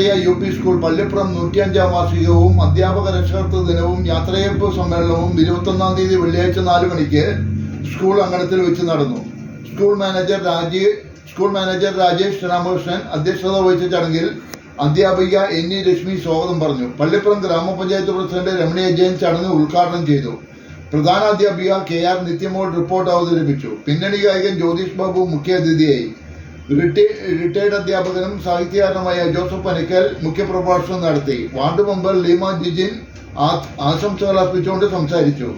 Maria UP school Pallippuram 105-ാം വാർഷികവും അധ്യാപക രക്ഷാകർതൃ ദിനവും യാത്രയയപ്പ് സമ്മേളനവും 21-ാം തീയതി വെള്ളിയാഴ്ച 4 മണിക്ക് സ്കൂൾ അങ്കണത്തിൽ വെച്ച് നടന്നു. സ്കൂൾ മാനേജർ രാജേഷ് രാമകൃഷ്ണൻ അധ്യക്ഷത വഹിച്ച ചടങ്ങിൽ അധ്യാപിക NE ലക്ഷ്മി സ്വാഗതം പറഞ്ഞു. പള്ളിപ്പുറം ഗ്രാമപഞ്ചായത്ത് പ്രസിഡന്റ് രമണി അജയൻ ചടങ്ങ് ഉദ്ഘാടനം ചെയ്തു. പ്രധാനാധ്യാപിക KR നിത്യമോൾ റിപ്പോർട്ട് അവതരിപ്പിച്ചു. പിന്നണി ഗായകൻ ജ്യോതിഷ് ബാബു മുഖ്യാതിഥിയായി. റിട്ടയർഡ് അധ്യാപകനും സാഹിത്യകാരനുമായ ജോസഫ് പനിക്കൽ മുഖ്യപ്രഭാഷണം നടത്തി. വാർഡ് മെമ്പർ ലീമ ജിജിൻ ആശംസകൾ അർപ്പിച്ചുകൊണ്ട് സംസാരിച്ചു.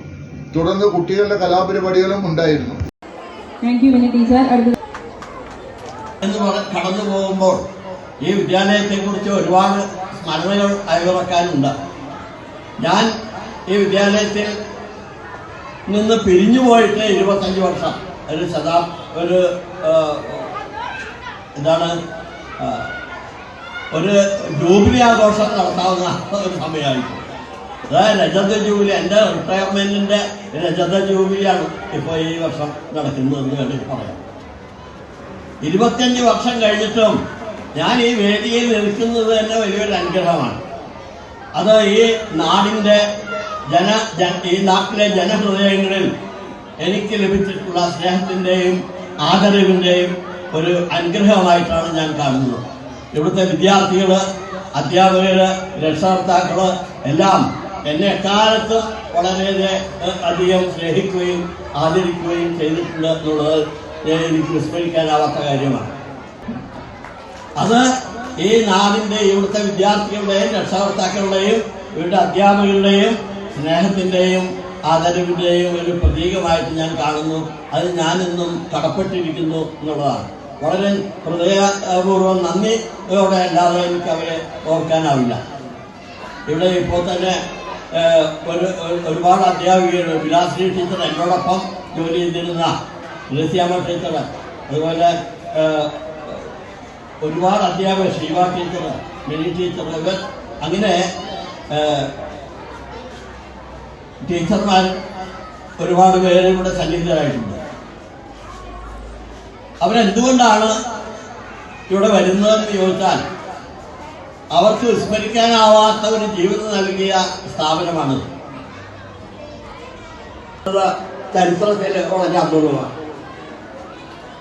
തുടർന്ന് കുട്ടികളുടെ കലാപരിപാടികളും ഉണ്ടായിരുന്നു. കടന്നു പോകുമ്പോൾ ഈ വിദ്യാലയത്തെ കുറിച്ച് ഒരുപാട് സ്മരണകൾ അയവിറക്കാനുണ്ട്. ഞാൻ ഈ വിദ്യാലയത്തിൽ നിന്ന് പിരിഞ്ഞു പോയിട്ട് 25 വർഷം ഒരു ജൂബിലി ആഘോഷം നടത്താവുന്ന ഒരു സമയമായിരിക്കും. അതായത് രജത ജൂബിലി, എൻ്റെ റിട്ടയർമെന്റിന്റെ രജത ജൂബിലിയാണ് ഇപ്പോൾ ഈ വർഷം നടക്കുന്നതെന്ന് വേണമെങ്കിൽ പറയാം. 25 വർഷം കഴിഞ്ഞിട്ടും ഞാൻ ഈ വേദിയിൽ നിൽക്കുന്നത് തന്നെ വലിയൊരു അനുഗ്രഹമാണ്. അത് ഈ നാടിൻ്റെ ഈ നാട്ടിലെ ജനഹൃദയങ്ങളിൽ എനിക്ക് ലഭിച്ചിട്ടുള്ള സ്നേഹത്തിൻ്റെയും ആദരവിൻ്റെയും ഒരു അനുഗ്രഹമായിട്ടാണ് ഞാൻ കാണുന്നത്. ഇവിടുത്തെ വിദ്യാർത്ഥികൾ, അധ്യാപകർ, രക്ഷകർത്താക്കൾ എല്ലാം എന്നെ എക്കാലത്ത് വളരെ അധികം സ്നേഹിക്കുകയും ആദരിക്കുകയും ചെയ്തിട്ടുണ്ട് എന്നുള്ളത് എനിക്ക് വിസ്മരിക്കാനാവാത്ത കാര്യമാണ്. അത് ഈ നാടിൻ്റെ ഇവിടുത്തെ വിദ്യാർത്ഥികളുടെയും രക്ഷകർത്താക്കളുടെയും ഇവിടുത്തെ അധ്യാപകരുടെയും സ്നേഹത്തിൻ്റെയും ആദരവിൻ്റെയും ഒരു പ്രതീകമായിട്ട് ഞാൻ കാണുന്നു. അത് ഞാനെന്നും കടപ്പെട്ടിരിക്കുന്നു എന്നുള്ളതാണ്. വളരെ ഹൃദയപൂർവ്വം നന്ദിയോടെ അല്ലാതെ എനിക്ക് അവരെ ഓർക്കാനാവില്ല. ഇവിടെ ഇപ്പോൾ തന്നെ ഒരുപാട് അധ്യാപികർ, വിലാസിനി ടീച്ചർ, എന്നോടൊപ്പം ജോലി ചെയ്തിരുന്ന ലസിയാമ്മ ടീച്ചർ, അതുപോലെ ഒരുപാട് അധ്യാപകർ, ശിവ ടീച്ചർ, മിനി ടീച്ചർ, ഇവർ അങ്ങനെ ടീച്ചർമാർ ഒരുപാട് പേര് ഇവിടെ സന്നിഹിതരായിട്ടുണ്ട്. അവരെന്തുകൊണ്ടാണ് ഇവിടെ വരുന്നതെന്ന് ചോദിച്ചാൽ അവർക്ക് വിസ്മരിക്കാനാവാത്ത ഒരു ജീവിതം നൽകിയ സ്ഥാപനമാണ്. ചരിത്രത്തിൽ വളരെ അപൂർവമാണ്.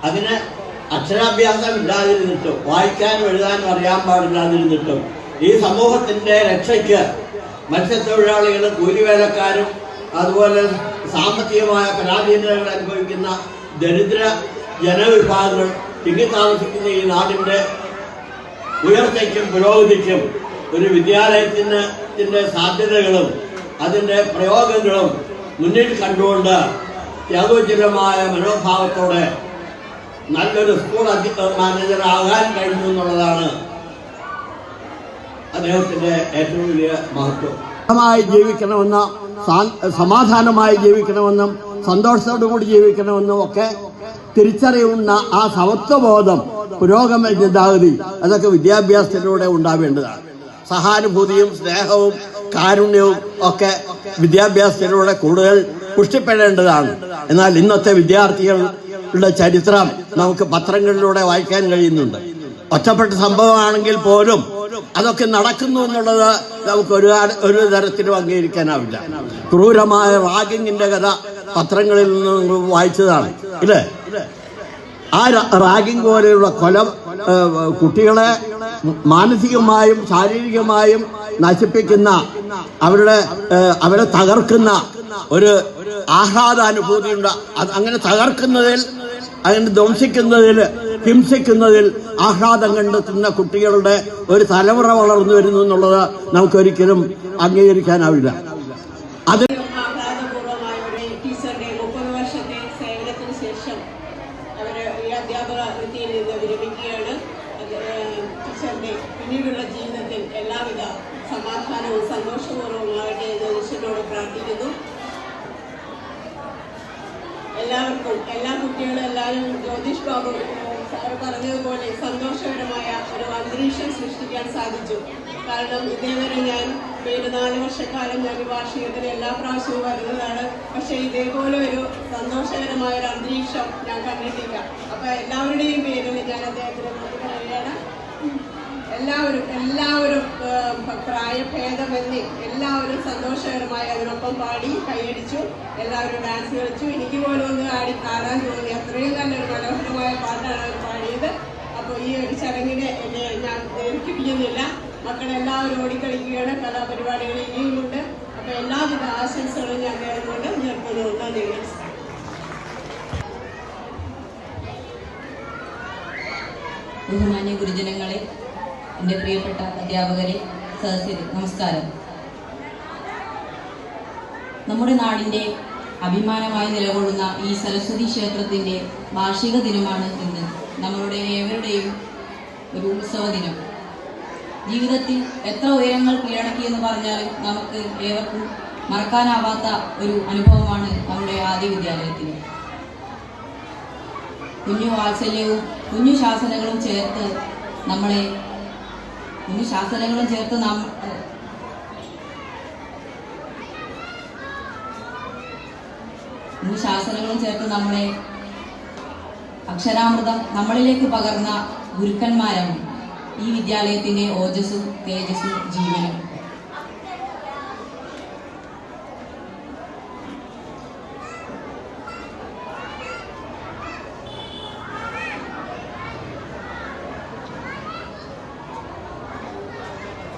അതിന് അക്ഷരാഭ്യാസം ഇല്ലാതിരുന്നിട്ടും വായിക്കാനും എഴുതാനും അറിയാൻ പാടില്ലാതിരുന്നിട്ടും ഈ സമൂഹത്തിന്റെ രക്ഷയ്ക്ക് മത്സ്യത്തൊഴിലാളികളും കൂലിവേലക്കാരും അതുപോലെ സാമ്പത്തികമായ പരാധീനതകൾ അനുഭവിക്കുന്ന ദരിദ്ര ജനവിഭാഗങ്ങൾ തിങ്ങി താമസിക്കുന്ന ഈ നാടിൻ്റെ ഉയർച്ചയ്ക്കും പുരോഗതിക്കും ഒരു വിദ്യാലയത്തിൻ്റെ സാധ്യതകളും അതിൻ്റെ പ്രയോഗങ്ങളും മുന്നിൽ കണ്ടുകൊണ്ട് ത്യാഗോജ്വലമായ മനോഭാവത്തോടെ നല്ലൊരു സ്കൂൾ മാനേജറാകാൻ കഴിഞ്ഞു എന്നുള്ളതാണ് അദ്ദേഹത്തിന്റെ ഏറ്റവും വലിയ മഹത്വം. ജീവിക്കണമെന്ന, സമാധാനമായി ജീവിക്കണമെന്നും സന്തോഷത്തോടു കൂടി ജീവിക്കണമെന്നും ഒക്കെ തിരിച്ചറിയുന്ന ആ സമത്വബോധം, പുരോഗമന ചിന്താഗതി, അതൊക്കെ വിദ്യാഭ്യാസത്തിലൂടെ ഉണ്ടാവേണ്ടതാണ്. സഹാനുഭൂതിയും സ്നേഹവും കാരുണ്യവും ഒക്കെ വിദ്യാഭ്യാസത്തിലൂടെ കൂടുതൽ പുഷ്ടിപ്പെടേണ്ടതാണ്. എന്നാൽ ഇന്നത്തെ വിദ്യാർത്ഥികളുടെ ചരിത്രം നമുക്ക് പത്രങ്ങളിലൂടെ വായിക്കാൻ കഴിയുന്നുണ്ട്. ഒറ്റപ്പെട്ട സംഭവമാണെങ്കിൽ പോലും അതൊക്കെ നടക്കുന്നു എന്നുള്ളത് നമുക്ക് ഒരു തരത്തിലും അംഗീകരിക്കാനാവില്ല. ക്രൂരമായ റാഗിങ്ങിന്റെ കഥ പത്രങ്ങളിൽ നിന്ന് വായിച്ചതാണ്, ഇല്ലേ? ആ റാഗിങ് പോലെയുള്ള കുട്ടികളെ മാനസികമായും ശാരീരികമായും നശിപ്പിക്കുന്ന, അവരെ തകർക്കുന്ന ഒരു ആഹ്ലാദാനുഭൂതിയുണ്ട്. അങ്ങനെ തകർക്കുന്നതിൽ, അങ്ങനെ ധ്വംസിക്കുന്നതിൽ, ഹിംസിക്കുന്നതിൽ ആഹ്ലാദം കണ്ടെത്തുന്ന കുട്ടികളുടെ ഒരു തലമുറ വളർന്നു വരുന്നു എന്നുള്ളത് നമുക്കൊരിക്കലും അംഗീകരിക്കാനാവില്ല. അത് ടീച്ചറുടെ 30 വർഷത്തെ സേവനത്തിന് ശേഷം അവർ ഈ അധ്യാപക വൃത്തിയിൽ നിന്ന് വിരമിക്കുകയാണ്. ടീച്ചറുടെ പിന്നീടുള്ള ജീവിതത്തിൽ എല്ലാവിധ സമാധാനവും സന്തോഷപൂർവ്വമാകട്ടെ എന്ന് ഈശ്വരനോട് പ്രാർത്ഥിക്കുന്നു. എല്ലാവർക്കും, എല്ലാ കുട്ടികളും, എല്ലാവരും ജ്യോതിഷ് ബാബു സാറ് പറഞ്ഞതുപോലെ സന്തോഷകരമായ ഒരു അന്തരീക്ഷം സൃഷ്ടിക്കാൻ സാധിച്ചു. കാരണം ഇതേവരെ ഞാൻ 4 വർഷക്കാലം ഞാൻ വാർഷികത്തിന് എല്ലാ പ്രാവശ്യവും വരുന്നതാണ്. പക്ഷേ ഇതേപോലെ ഒരു സന്തോഷകരമായ ഒരു അന്തരീക്ഷം ഞാൻ കണ്ടിട്ടില്ല. അപ്പോൾ എല്ലാവരുടെയും പേരിൽ ഞാൻ അദ്ദേഹത്തിന് നന്ദി പറയുകയാണ്. എല്ലാവരും പ്രായഭേദമന്യേ എല്ലാവരും സന്തോഷകരമായി അതിനൊപ്പം പാടി കൈയടിച്ചു. എല്ലാവരും ഡാൻസ് കളിച്ചു. എനിക്ക് പോലും ഒന്ന് പാടാൻ തോന്നി. അത്രയും നല്ലൊരു മനോഹരമായ പാട്ടാണ് അവർ പാടിയത്. അപ്പോൾ ഈ ഒരു ചടങ്ങിനെ ഞാൻ ദീർഘിപ്പിക്കുന്നില്ല. മക്കളെല്ലാവരും ഓടിക്കളിക്കുകയാണ്. കലാപരിപാടികൾ ഇനിയുമുണ്ട്. അപ്പോൾ എല്ലാവിധ ആശംസകളും ഞാൻ നേർന്നുകൊണ്ട് നിർത്തുന്നു. നന്ദി. ബഹുമാന്യ ഗുരുജനങ്ങളെ, എൻ്റെ പ്രിയപ്പെട്ട അധ്യാപകരെ, സദസ്യരെ, നമസ്കാരം. നമ്മുടെ നാടിൻ്റെ അഭിമാനമായി നിലകൊള്ളുന്ന ഈ സരസ്വതി ക്ഷേത്രത്തിൻ്റെ വാർഷിക ദിനമാണ് ഇന്ന്. നമ്മളുടെ ഏവരുടെയും ഒരു ഉത്സവ ദിനം. ജീവിതത്തിൽ എത്ര ഉയരങ്ങൾ കീഴടക്കിയെന്ന് പറഞ്ഞാലും നമുക്ക് ഏവർക്കും മറക്കാനാവാത്ത ഒരു അനുഭവമാണ് നമ്മുടെ ആദ്യ വിദ്യാലയത്തിന്. കുഞ്ഞു വാത്സല്യവും കുഞ്ഞു ശാസനകളും ചേർത്ത് നമ്മളെ അക്ഷരാമൃതം നമ്മളിലേക്ക് പകർന്ന ഗുരുക്കന്മാരാണ് ഈ വിദ്യാലയത്തിന്റെ ഓജസ്സും തേജസ്സും ജീവനും.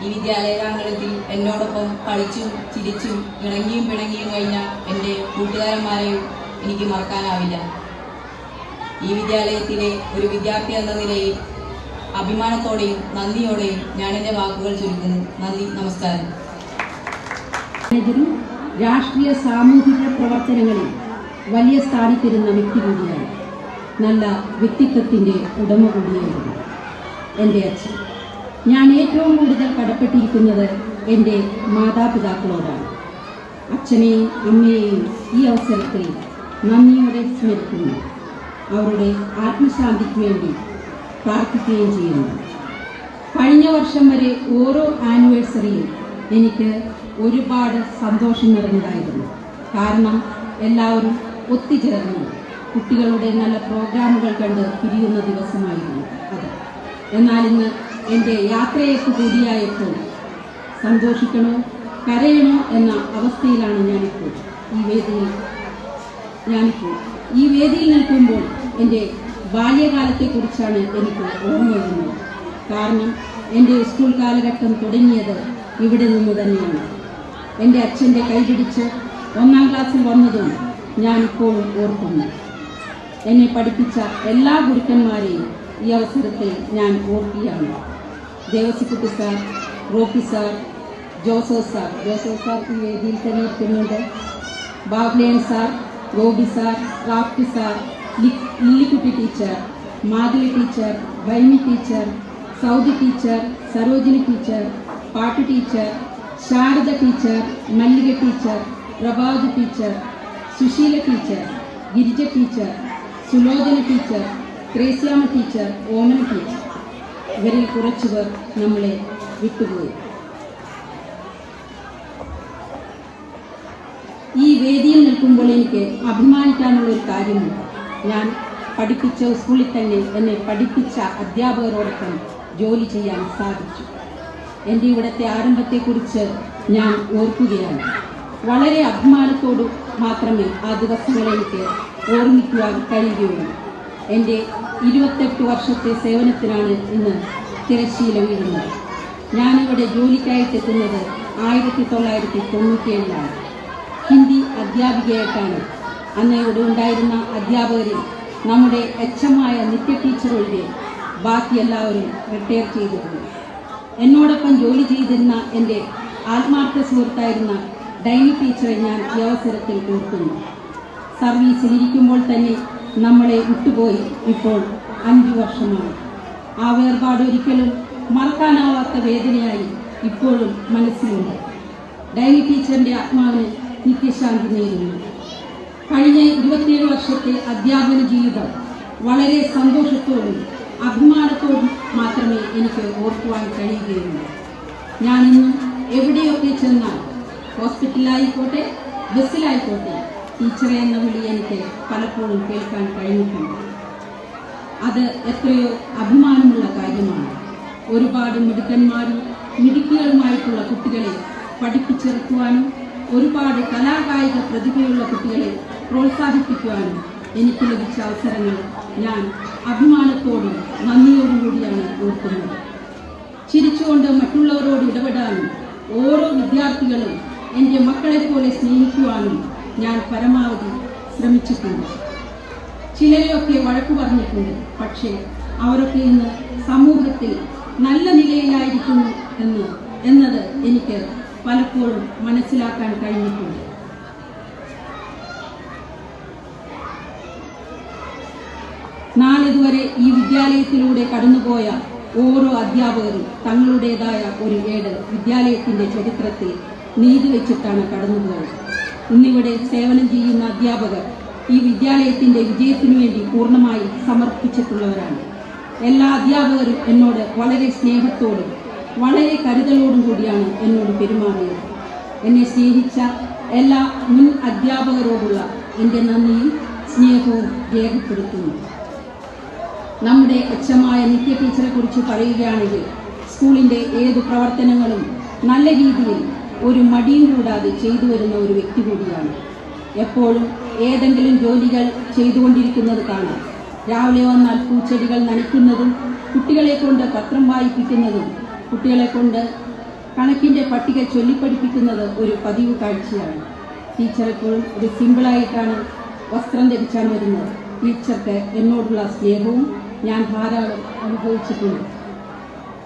ഈ വിദ്യാലയാങ്കണത്തിൽ എന്നോടൊപ്പം കളിച്ചും ചിരിച്ചും ഇണങ്ങിയും പിണങ്ങിയും കഴിഞ്ഞ എൻ്റെ കൂട്ടുകാരന്മാരെയും എനിക്ക് മറക്കാനാവില്ല. ഈ വിദ്യാലയത്തിലെ ഒരു വിദ്യാർത്ഥി എന്ന നിലയിൽ അഭിമാനത്തോടെയും നന്ദിയോടെയും ഞാൻ എൻ്റെ വാക്കുകൾ ചുരുക്കുന്നു. നന്ദി, നമസ്കാരം. രാഷ്ട്രീയ സാമൂഹിക പ്രവർത്തനങ്ങളിൽ വലിയ സ്ഥാനത്തിരുന്ന വ്യക്തി കൂടിയാണ്. നല്ല വ്യക്തിത്വത്തിൻ്റെ ഉടമ കൂടിയായിരുന്നു എൻ്റെ അച്ഛൻ. ഞാൻ ഏറ്റവും കൂടുതൽ കടപ്പെട്ടിരിക്കുന്നത് എൻ്റെ മാതാപിതാക്കളോടാണ്. അച്ഛനെയും അമ്മയെയും ഈ അവസരത്തിൽ നന്ദിയോടെ സ്മരിക്കുന്നു. അവരുടെ ആത്മശാന്തിക്ക് വേണ്ടി പ്രാർത്ഥിക്കുകയും ചെയ്യുന്നു. കഴിഞ്ഞ വർഷം വരെ ഓരോ ആനിവേഴ്സറിയും എനിക്ക് ഒരുപാട് സന്തോഷം നിറഞ്ഞതായിരുന്നു. കാരണം എല്ലാവരും ഒത്തുചേർന്ന് കുട്ടികളുടെ നല്ല പ്രോഗ്രാമുകൾ കണ്ട് പിരിയുന്ന ദിവസമായിരുന്നു അത്. എന്നാൽ ഇന്ന് എൻ്റെ യാത്രയേക്ക് കൂടിയായപ്പോൾ സന്തോഷിക്കണോ കരയണോ എന്ന അവസ്ഥയിലാണ് ഞാനിപ്പോൾ. ഈ വേദിയിൽ നിൽക്കുമ്പോൾ എൻ്റെ ബാല്യകാലത്തെക്കുറിച്ചാണ് എനിക്ക് ഓർമ്മ വരുന്നത്. കാരണം എൻ്റെ സ്കൂൾ കാലഘട്ടം തുടങ്ങിയത് ഇവിടെ നിന്ന് തന്നെയാണ്. എൻ്റെ അച്ഛൻ്റെ കൈപിടിച്ച് 1-ാം ക്ലാസ്സിൽ വന്നതും ഞാനിപ്പോഴും ഓർക്കുന്നു. എന്നെ പഠിപ്പിച്ച എല്ലാ ഗുരുക്കന്മാരെയും ഈ അവസരത്തിൽ ഞാൻ ഓർക്കുകയാണ്. Devasikutty sir, Rocky sir, Joseph sir ഈ വേദിയിൽ തന്നെ ഇരിക്കുന്നുണ്ട്. ബാബ്ലേൻ സാർ, ഗോപി സാർ, റാഫ്റ്റി sir, Lillikutty teacher, Madhavi teacher, വൈമി ടീച്ചർ, സൗദി ടീച്ചർ, സരോജിനി ടീച്ചർ, പാട്ടു teacher, Sharada teacher, Mallika teacher, Prabhat teacher, Sushila teacher, Girija teacher, Sulochana teacher, Thresiamma teacher, Omana teacher, ഇവരിൽ കുറച്ചുപേർ നമ്മളെ വിട്ടുപോയി. ഈ വേദിയിൽ നിൽക്കുമ്പോൾ എനിക്ക് അഭിമാനിക്കാനുള്ള ഒരു കാര്യമുണ്ട്. ഞാൻ പഠിപ്പിച്ച സ്കൂളിൽ തന്നെ എന്നെ പഠിപ്പിച്ച അധ്യാപകരോടൊപ്പം ജോലി ചെയ്യാൻ സാധിച്ചു. എൻ്റെ ഇവിടുത്തെ ആരംഭത്തെക്കുറിച്ച് ഞാൻ ഓർക്കുകയാണ്. വളരെ അഭിമാനത്തോടു മാത്രമേ ആ ദിവസങ്ങളെ എനിക്ക് ഓർമ്മിക്കുവാൻ കഴിയുകയുള്ളൂ. എൻ്റെ 28 വർഷത്തെ സേവനത്തിനാണ് ഇന്ന് തിരശ്ശീല വീഴുന്നത്. ഞാനിവിടെ ജോലിക്കായിട്ടെത്തുന്നത് 1997 ഹിന്ദി അധ്യാപികയായിട്ടാണ്. അന്ന് ഇവിടെ ഉണ്ടായിരുന്ന അധ്യാപകരിൽ നമ്മുടെ എച്ചമായ നിത്യ ടീച്ചർ ഒഴികെ ബാക്കി എല്ലാവരും റിട്ടയർ ചെയ്തിരുന്നു. എന്നോടൊപ്പം ജോലി ചെയ്തിരുന്ന എൻ്റെ ആത്മാർത്ഥ സുഹൃത്തായിരുന്ന ഡൈനി ടീച്ചറെ ഞാൻ ഈ അവസരത്തിൽ ഓർക്കുന്നു. സർവീസിലിരിക്കുമ്പോൾ തന്നെ നമ്മളെ വിട്ടുപോയി ഇപ്പോൾ 5 വർഷമാണ്. ആ വേർപാട് ഒരിക്കലും മറക്കാനാവാത്ത വേദനയായി ഇപ്പോഴും മനസ്സിലുണ്ട്. ഡൈനി ടീച്ചറിൻ്റെ ആത്മാവിന് നിത്യശാന്തി നേരുന്നു. കഴിഞ്ഞ 27 വർഷത്തെ അധ്യാപന ജീവിതം വളരെ സന്തോഷത്തോടും അഭിമാനത്തോടും മാത്രമേ എനിക്ക് ഓർക്കുവാൻ കഴിയുകയുള്ളൂ. ഞാനിന്നും എവിടെയൊക്കെ ചെന്നാൽ, ഹോസ്പിറ്റലിലായിക്കോട്ടെ ബസ്സിലായിക്കോട്ടെ, ടീച്ചറെ എന്ന വിളി എനിക്ക് പലപ്പോഴും കേൾക്കാൻ കഴിഞ്ഞിട്ടുണ്ട്. അത് എത്രയോ അഭിമാനമുള്ള കാര്യമാണ്. ഒരുപാട് മിടുക്കന്മാരും മിടുക്കികളുമായിട്ടുള്ള കുട്ടികളെ പഠിപ്പിച്ചിറക്കുവാനും ഒരുപാട് കലാകായിക പ്രതിഭയുള്ള കുട്ടികളെ പ്രോത്സാഹിപ്പിക്കുവാനും എനിക്ക് ലഭിച്ച അവസരങ്ങൾ ഞാൻ അഭിമാനത്തോടും നന്ദിയോടും കൂടിയാണ് ഓർക്കുന്നത്. ചിരിച്ചുകൊണ്ട് മറ്റുള്ളവരോട് ഇടപെടാനും ഓരോ വിദ്യാർത്ഥികളും എൻ്റെ മക്കളെപ്പോലെ സ്നേഹിക്കുവാനും ഞാൻ പരമാവധി ശ്രമിച്ചിട്ടുണ്ട്. ചിലരെയൊക്കെ വഴക്കു പറഞ്ഞിട്ടുണ്ട്. പക്ഷേ അവരൊക്കെ ഇന്ന് സമൂഹത്തിൽ നല്ല നിലയിലായിരിക്കുന്നു എന്നത് എനിക്ക് പലപ്പോഴും മനസ്സിലാക്കാൻ കഴിഞ്ഞിട്ടുണ്ട്. നാളിതുവരെ ഈ വിദ്യാലയത്തിലൂടെ കടന്നുപോയ ഓരോ അധ്യാപകരും തങ്ങളുടേതായ ഒരു ഏട് വിദ്യാലയത്തിൻ്റെ ചരിത്രത്തിൽ നീതി വെച്ചിട്ടാണ് കടന്നുപോയത്. ഇന്നിവിടെ സേവനം ചെയ്യുന്ന അധ്യാപകർ ഈ വിദ്യാലയത്തിൻ്റെ വിജയത്തിനു വേണ്ടി പൂർണ്ണമായി സമർപ്പിച്ചിട്ടുള്ളവരാണ്. എല്ലാ അധ്യാപകരും എന്നോട് വളരെ സ്നേഹത്തോടും വളരെ കരുതലോടും കൂടിയാണ് എന്നോട് പെരുമാറിയത്. എന്നെ സ്നേഹിച്ച എല്ലാ മുൻ അധ്യാപകരോടുള്ള എൻ്റെ നന്ദിയും സ്നേഹവും രേഖപ്പെടുത്തുന്നു. നമ്മുടെ അച്ഛമായ നിത്യ ടീച്ചറെ കുറിച്ച് പറയുകയാണെങ്കിൽ സ്കൂളിൻ്റെ ഏതു പ്രവർത്തനങ്ങളും നല്ല രീതിയിൽ ഒരു മടിയും കൂടാതെ ചെയ്തു വരുന്ന ഒരു വ്യക്തി കൂടിയാണ്. എപ്പോഴും ഏതെങ്കിലും ജോലികൾ ചെയ്തുകൊണ്ടിരിക്കുന്നത് കാണാം. രാവിലെ വന്നാൽ പൂച്ചെടികൾ നനയ്ക്കുന്നതും കുട്ടികളെ കൊണ്ട് പത്രം വായിപ്പിക്കുന്നതും കുട്ടികളെ കൊണ്ട് കണക്കിൻ്റെ പട്ടിക ചൊല്ലിപ്പഠിപ്പിക്കുന്നത് ഒരു പതിവ് കാഴ്ചയാണ്. ടീച്ചർ എപ്പോഴും ഒരു സിമ്പിളായിട്ടാണ് വസ്ത്രം ധരിച്ചാണ് വരുന്നത്. ടീച്ചർക്ക് എന്നോടുള്ള സ്നേഹവും ഞാൻ ധാരാളം അനുഭവിച്ചിട്ടുണ്ട്.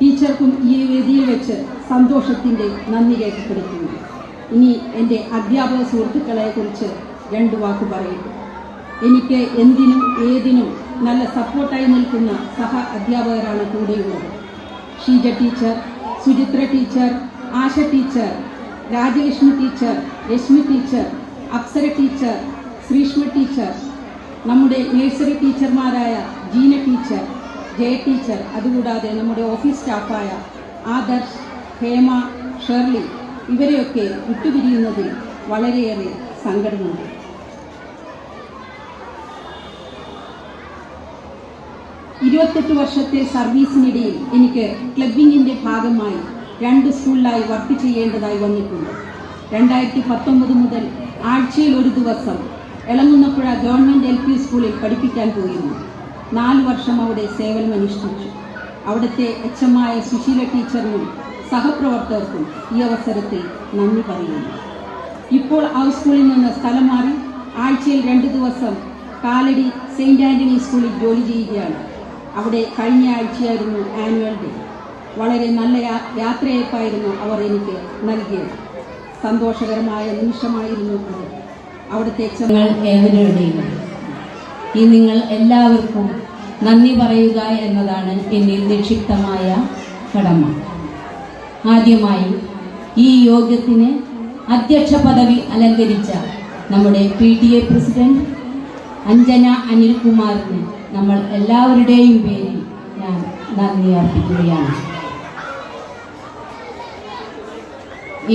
ടീച്ചർക്കും ഈ വേദിയിൽ വെച്ച് സന്തോഷത്തിൻ്റെ നന്ദി രേഖപ്പെടുത്തുന്നു. ഇനി എൻ്റെ അധ്യാപക സുഹൃത്തുക്കളെ കുറിച്ച് 2 വാക്ക് പറയും. എനിക്ക് എന്തിനും ഏതിനും നല്ല സപ്പോർട്ടായി നിൽക്കുന്ന സഹ അധ്യാപകരാണ് കൂടെയുള്ളത്. Sheeja teacher, Suchitra teacher, Asha teacher, Rajalakshmi teacher, Rashmi teacher, Apsara teacher, Sreeshma teacher, നമ്മുടെ നഴ്സറി ടീച്ചർമാരായ ജീന ടീച്ചർ, ജയ ടീച്ചർ, അതുകൂടാതെ നമ്മുടെ ഓഫീസ് സ്റ്റാഫായ ആദർശ്, ഹേമ, ഷെർലി, ഇവരെയൊക്കെ വിട്ടുപിരിയുന്നതിൽ വളരെയേറെ സങ്കടമുണ്ട്. ഇരുപത്തെട്ട് വർഷത്തെ സർവീസിനിടയിൽ എനിക്ക് ക്ലബിങ്ങിൻ്റെ ഭാഗമായി 2 സ്കൂളിലായി വർക്ക് ചെയ്യേണ്ടതായി വന്നിട്ടുണ്ട്. 2019 മുതൽ ആഴ്ചയിൽ ഒരു ദിവസം എളങ്ങുന്നപ്പുഴ ഗവൺമെൻറ് LP സ്കൂളിൽ പഠിപ്പിക്കാൻ പോയിരുന്നു. 4 വർഷം അവിടെ സേവനമനുഷ്ഠിച്ചു. അവിടുത്തെ എച്ചമായ സുശീല ടീച്ചറിനും സഹപ്രവർത്തകർക്കും ഈ അവസരത്തിൽ നന്ദി പറയുന്നു. ഇപ്പോൾ ആ സ്കൂളിൽ നിന്ന് സ്ഥലം മാറി ആഴ്ചയിൽ 2 ദിവസം കാലടി സെയിൻറ്റ് ആൻ്റണി സ്കൂളിൽ ജോലി ചെയ്യുകയാണ്. അവിടെ കഴിഞ്ഞ ആഴ്ചയായിരുന്നു ആനുവൽ ഡേ. വളരെ നല്ല യാത്രയയപ്പായിരുന്നു അവർ എനിക്ക് നൽകിയത്. സന്തോഷകരമായ നിമിഷമായിരുന്നു അത്. അവിടുത്തെ ഏവരുടെയും ഈ നിങ്ങൾ എല്ലാവർക്കും നന്ദി പറയുക എന്നതാണ് എന്നിൽ നിക്ഷിപ്തമായ കടമ. ആദ്യമായി ഈ യോഗത്തിന് അധ്യക്ഷ പദവി അലങ്കരിച്ച നമ്മുടെ PTA പ്രസിഡന്റ് അഞ്ജന അനിൽകുമാറിന് നമ്മൾ എല്ലാവരുടെയും പേരിൽ ഞാൻ നന്ദി അർപ്പിക്കുകയാണ്.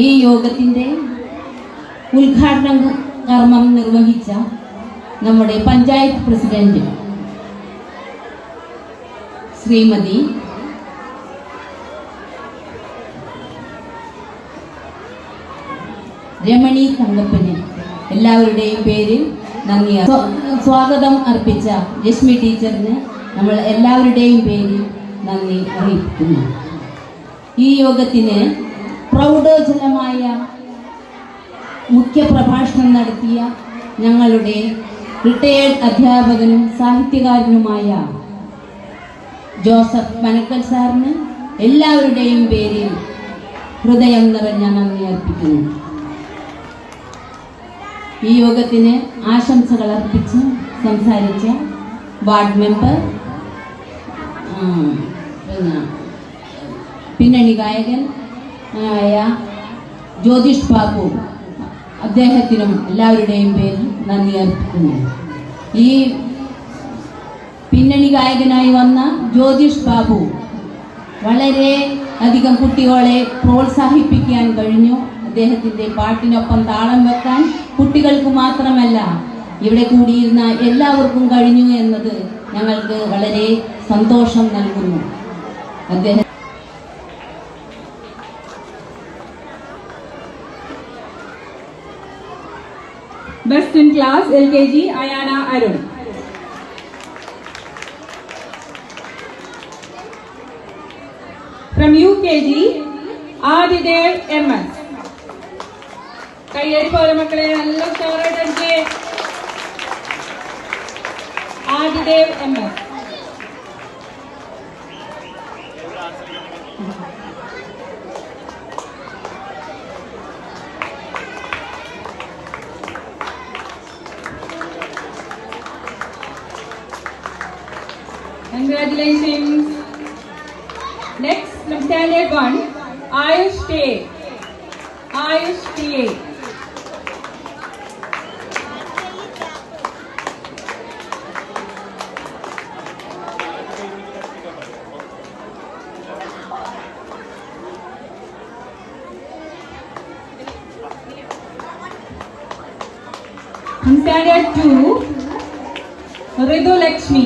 ഈ യോഗത്തിൻ്റെ ഉദ്ഘാടന കർമ്മം നിർവഹിച്ച നമ്മുടെ പഞ്ചായത്ത് പ്രസിഡന്റ് ശ്രീമതി രമണി തങ്കപ്പന് എല്ലാവരുടെയും പേരിൽ നന്ദി. സ്വാഗതം അർപ്പിച്ച രശ്മി ടീച്ചറിന് നമ്മൾ എല്ലാവരുടെയും പേരിൽ നന്ദി അറിയിക്കുന്നു. ഈ യോഗത്തിന് പ്രൗഢോജ്വലമായ മുഖ്യപ്രഭാഷണം നടത്തിയ ഞങ്ങളുടെ റിട്ടയേർഡ് അധ്യാപകനും സാഹിത്യകാരനുമായ ജോസഫ് മനക്കൽ സാറിന് എല്ലാവരുടെയും പേരിൽ ഹൃദയം നിറഞ്ഞ നന്ദി അർപ്പിക്കുന്നു. ഈ യോഗത്തിന് ആശംസകൾ അർപ്പിച്ച് സംസാരിച്ച വാർഡ് മെമ്പർ, പിന്നണി ഗായകൻ ആയ ജ്യോതിഷ് ബാബു, അദ്ദേഹത്തിനും എല്ലാവരുടെയും പേരിൽ നന്ദി അർപ്പിക്കുന്നു. ഈ പിന്നണി ഗായകനായി വന്ന ജ്യോതിഷ് ബാബു വളരെ അധികം കുട്ടികളെ പ്രോത്സാഹിപ്പിക്കാൻ കഴിഞ്ഞു. അദ്ദേഹത്തിൻ്റെ പാട്ടിനൊപ്പം താളം വെക്കാൻ കുട്ടികൾക്ക് മാത്രമല്ല ഇവിടെ കൂടിയിരുന്ന എല്ലാവർക്കും കഴിഞ്ഞു എന്നത് ഞങ്ങൾക്ക് വളരെ സന്തോഷം നൽകുന്നു. അദ്ദേഹം Best in class LKG Ayana Arun. From UKG Adidev MS. കയ്യടി പോലെ മക്കളെ നല്ല ഉഷാറായിട്ട് അടിച്ചേ. Adidev MS. Congratulations. Next from standard 1, Ayush T. Ayush TA. From standard 2, Ridu Lakshmi.